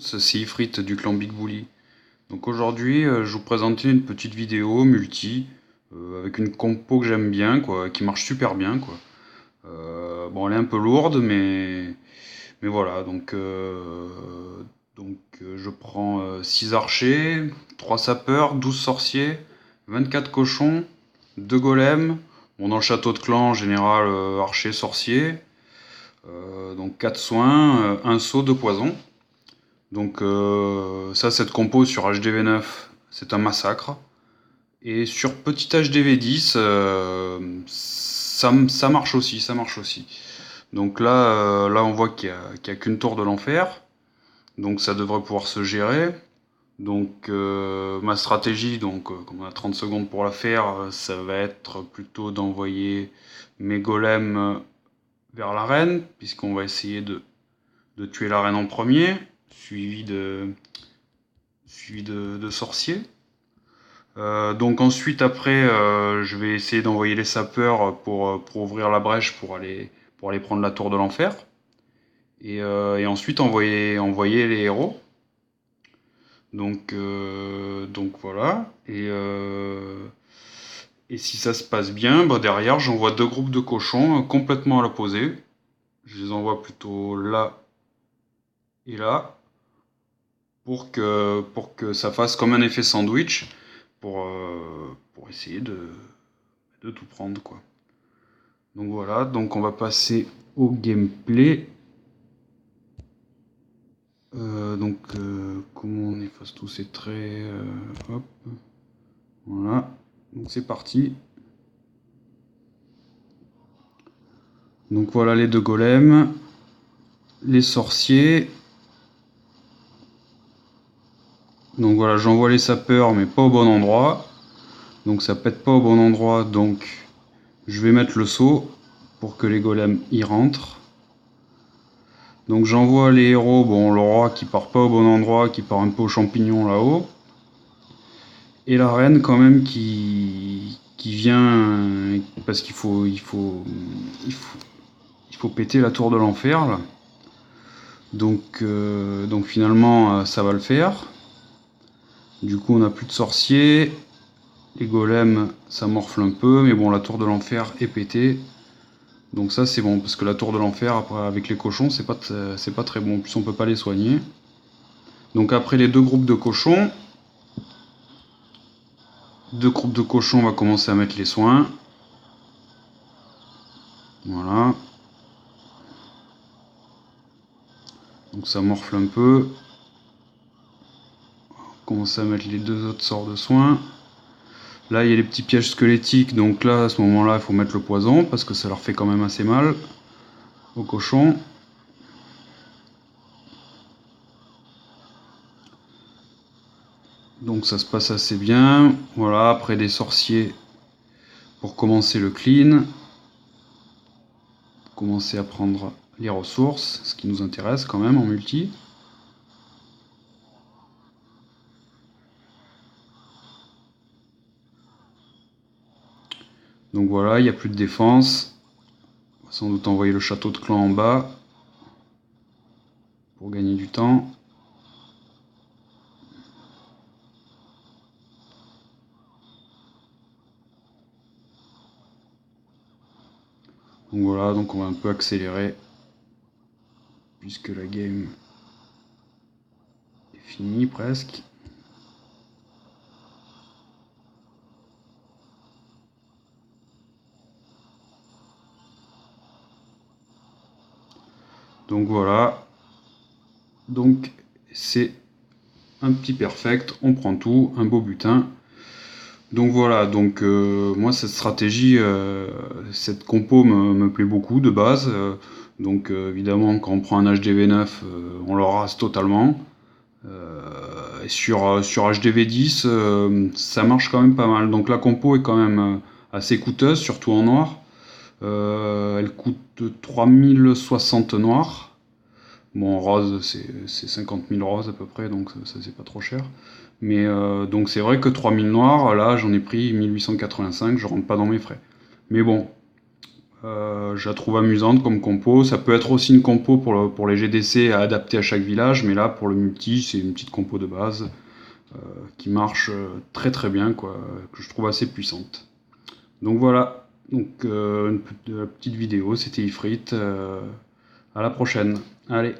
C'est Ifrit du clan Big Bully. Donc aujourd'hui, je vous présentais une petite vidéo multi avec une compo que j'aime bien, quoi, qui marche super bien, quoi. Bon, elle est un peu lourde, mais voilà. Je prends 6 archers, 3 sapeurs, 12 sorciers, 24 cochons, 2 golems. Bon, dans le château de clan, en général, archer, sorcier. Donc 4 soins, un seau de poison. Donc cette compo sur HDV9, c'est un massacre. Et sur petit HDV10, ça marche aussi, ça marche aussi. Donc là on voit qu'il y a qu'une tour de l'enfer. Donc ça devrait pouvoir se gérer. Donc ma stratégie, comme on a 30 secondes pour la faire, ça va être plutôt d'envoyer mes golems vers l'arène, puisqu'on va essayer de tuer l'arène en premier, suivi de sorciers. Donc ensuite après je vais essayer d'envoyer les sapeurs pour ouvrir la brèche pour aller prendre la tour de l'enfer. Et ensuite envoyer les héros. Donc voilà. Et si ça se passe bien, bah derrière j'envoie 2 groupes de cochons complètement à l'opposé. Je les envoie plutôt là et là. Pour que ça fasse comme un effet sandwich pour essayer de tout prendre, quoi. Donc voilà, donc on va passer au gameplay. Comment on efface tous ces traits, hop, voilà, donc c'est parti. Donc voilà les 2 golems, les sorciers. Donc voilà, j'envoie les sapeurs mais pas au bon endroit. Donc ça pète pas au bon endroit, donc je vais mettre le seau pour que les golems y rentrent. Donc j'envoie les héros, bon le roi qui part pas au bon endroit, qui part un peu aux champignons là-haut. Et la reine quand même qui vient, parce il faut péter la tour de l'enfer là. Donc finalement ça va le faire. Du coup on n'a plus de sorciers. Les golems ça morfle un peu, mais bon la tour de l'enfer est pétée. Donc ça c'est bon, parce que la tour de l'enfer après avec les cochons c'est pas très bon, en plus on peut pas les soigner. Donc après les 2 groupes de cochons, on va commencer à mettre les soins. Voilà. Donc ça morfle un peu. On commence à mettre les 2 autres sorts de soins. Là il y a les petits pièges squelettiques, donc là à ce moment là il faut mettre le poison parce que ça leur fait quand même assez mal aux cochons. Donc ça se passe assez bien. Voilà, après des sorciers pour commencer le clean. Commencer à prendre les ressources, ce qui nous intéresse quand même en multi. Donc voilà, il n'y a plus de défense. On va sans doute envoyer le château de clan en bas pour gagner du temps. Donc voilà, donc on va un peu accélérer puisque la game est finie presque. Donc voilà, donc c'est un petit perfect, on prend tout, un beau butin. Donc voilà, donc moi cette stratégie, cette compo me plaît beaucoup de base. Donc évidemment quand on prend un HDV9, on le rase totalement. Et sur HDV10, ça marche quand même pas mal. Donc la compo est quand même assez coûteuse, surtout en noir. Elle coûte 3060 noirs. Bon, en rose, c'est 50 000 roses à peu près, donc ça c'est pas trop cher. Mais donc c'est vrai que 3000 noirs, là j'en ai pris 1885, je rentre pas dans mes frais. Mais bon, Je la trouve amusante comme compo. Ça peut être aussi une compo pour les GDC à adapter à chaque village, mais là pour le multi c'est une petite compo de base qui marche très très bien, quoi, que je trouve assez puissante. Donc voilà, donc une petite vidéo, c'était Ifrit. À la prochaine. Allez.